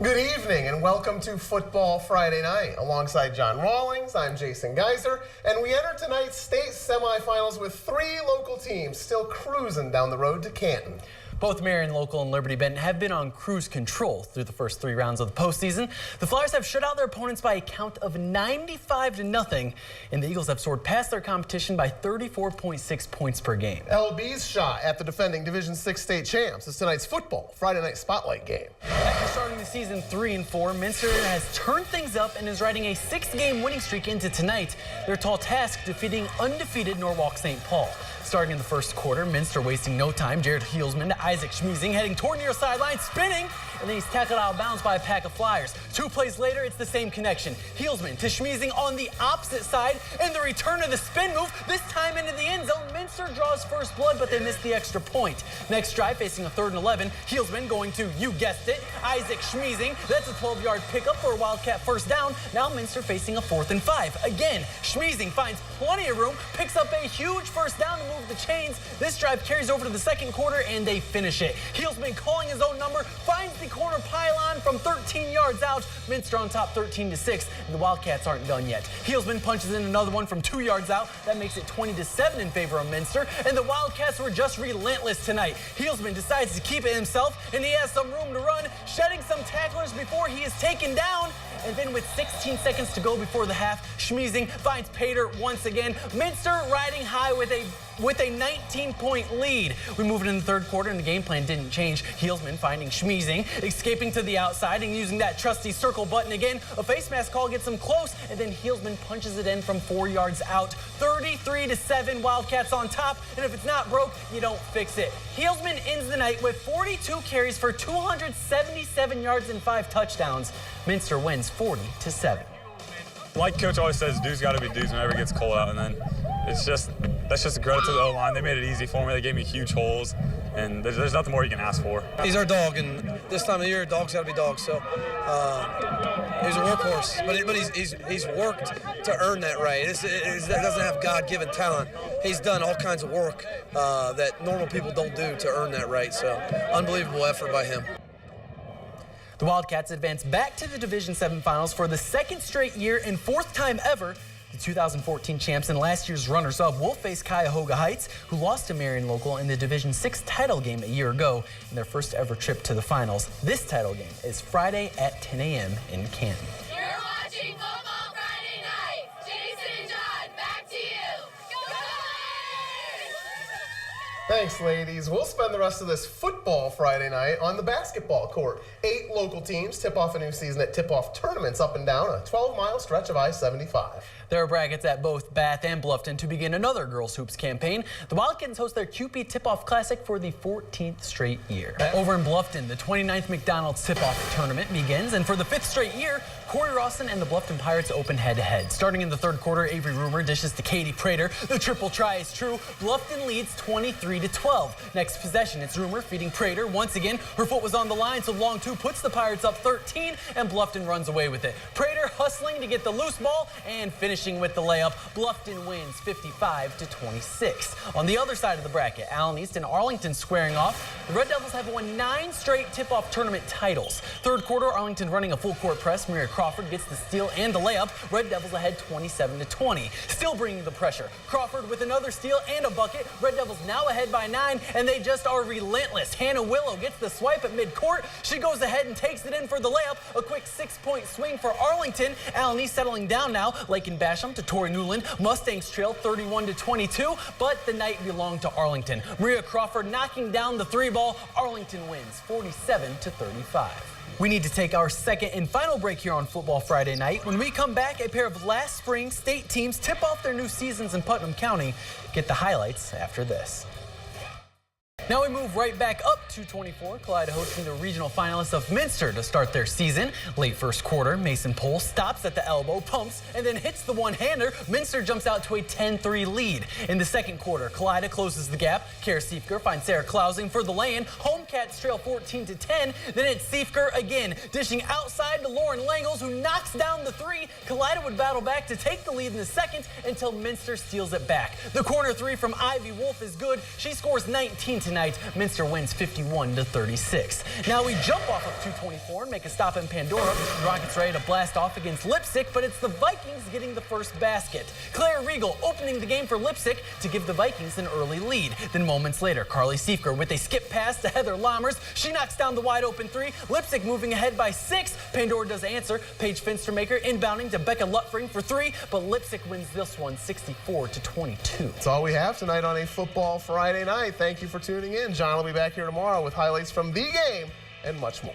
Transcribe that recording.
Good evening and welcome to Football Friday Night. Alongside John Rawlings, I'm Jason Geiser, and we enter tonight's state semifinals with three local teams still cruising down the road to Canton. Both Marion Local and Liberty Benton have been on cruise control through the first three rounds of the postseason. The Flyers have shut out their opponents by a count of 95-0, and the Eagles have soared past their competition by 34.6 points per game. LB's shot at the defending Division VI state champs is tonight's football Friday night spotlight game. After starting the season 3-4, Minster has turned things up and is riding a 6-game winning streak into tonight. Their tall task defeating undefeated Norwalk St. Paul. Starting in the first quarter, Minster wasting no time. Jared Heelsman to Isaac Schmeezing, heading toward near sideline, spinning, and then he's tackled out of bounds by a pack of Flyers. 2 plays later, it's the same connection. Heelsman to Schmeezing on the opposite side, and the return of the spin move, this time into the end zone. Minster draws first blood, but they miss the extra point. Next drive, facing a 3rd and 11, Heelsman going to, you guessed it, Isaac Schmeezing. That's a 12-yard pickup for a Wildcat first down. Now Minster facing a 4th and 5. Again, Schmeezing finds plenty of room, picks up a huge first down to move the chains. This drive carries over to the second quarter, and they finish it. Heelsman calling his own number, finds the corner pylon from 13 yards out. Minster on top 13-6, and the Wildcats aren't done yet. Heelsman punches in another one from 2 yards out. That makes it 20-7 in favor of Minster, and the Wildcats were just relentless tonight. Heelsman decides to keep it himself, and he has some room to run, shedding some tacklers before he is taken down. And then with 16 seconds to go before the half, Schmeezing finds Pater once again. Minster riding high with a 19-point lead. We moved in the third quarter, and the game plan didn't change. Heelsman finding Schmeezing, escaping to the outside and using that trusty circle button again. A face mask call gets him close, and then Heelsman punches it in from 4 yards out. 33-7, Wildcats on top, and if it's not broke, you don't fix it. Heelsman ends the night with 42 carries for 277 yards and 5 touchdowns. Minster wins 40-7. Like Coach always says, dudes got to be dudes whenever it gets cold out, and then that's just a credit to the O-line. They made it easy for me. They gave me huge holes, and there's nothing more you can ask for. He's our dog, and this time of year, dogs got to be dogs. So he's a workhorse, but he's worked to earn that right. That doesn't have God-given talent. He's done all kinds of work that normal people don't do to earn that right. So unbelievable effort by him. The Wildcats advance back to the Division VII Finals for the 2nd straight year and 4th time ever. The 2014 champs and last year's runners-up will face Cuyahoga Heights, who lost to Marion Local in the Division VI title game a year ago in their first ever trip to the finals. This title game is Friday at 10 a.m. in Canton. You're watching Football Friday Night. Jason and John, back to you. Go Flyers! Thanks, ladies. We'll spend the rest of this football Friday night on the basketball court. 8 local teams tip off a new season at tip-off tournaments up and down a 12-mile stretch of I-75. There are brackets at both Bath and Bluffton to begin another girls hoops campaign. The Wildcats host their QP Tip-Off Classic for the 14th straight year. Over in Bluffton, the 29th McDonald's Tip-Off Tournament begins, and for the 5th straight year, Corey Rawson and the Bluffton Pirates open head-to-head. Starting in the third quarter, Avery Rumor dishes to Katie Prater. The triple try is true. Bluffton leads 23-12. Next possession, it's Rumor feeding Prater. Once again, her foot was on the line, so long two puts the Pirates up 13, and Bluffton runs away with it. Prater hustling to get the loose ball and finishing with the layup. Bluffton wins 55-26. On the other side of the bracket, Allen East and Arlington squaring off. The Red Devils have won 9 straight tip-off tournament titles. Third quarter, Arlington running a full court press. Maria Crawford gets the steal and the layup. Red Devils ahead 27-20. Still bringing the pressure. Crawford with another steal and a bucket. Red Devils now ahead by 9, and they just are relentless. Hannah Willow gets the swipe at midcourt. She goes ahead and takes it in for the layup. A quick 6-point swing for Arlington. Allen East settling down now. Lakin Basham to Tori Newland. Mustangs trail 31-22, but the night belonged to Arlington. Maria Crawford knocking down the 3-ball. Arlington wins 47-35. We need to take our second and final break here on Football Friday Night. When we come back, a pair of last spring state teams tip off their new seasons in Putnam County. Get the highlights after this. Now we move right back up to 24. Clyde hosting the regional finalists of Minster to start their season. Late first quarter, Mason Pohl stops at the elbow, pumps, and then hits the one-hander. Minster jumps out to a 10-3 lead. In the second quarter, Clyde closes the gap. Kara Siefker finds Sarah Klausing for the lay-in. Homecats trail 14-10. Then it's Siefker again, dishing outside to Lauren Langels, who knocks down the 3. Clyde would battle back to take the lead in the second until Minster steals it back. The corner 3 from Ivy Wolf is good. She scores 19 tonight. night, Minster wins 51-36. Now we jump off of 224 and make a stop in Pandora. The Rockets ready to blast off against Leipzig, but it's the Vikings getting the first basket. Claire Riegel opening the game for Leipzig to give the Vikings an early lead. Then moments later, Carly Siefker with a skip pass to Heather Lammers. She knocks down the wide open three. Leipzig moving ahead by 6. Pandora does answer. Paige Finstermaker inbounding to Becca Lutfring for 3, but Leipzig wins this one 64-22. That's all we have tonight on a Football Friday night. Thank you for tuning in. John will be back here tomorrow with highlights from the game and much more.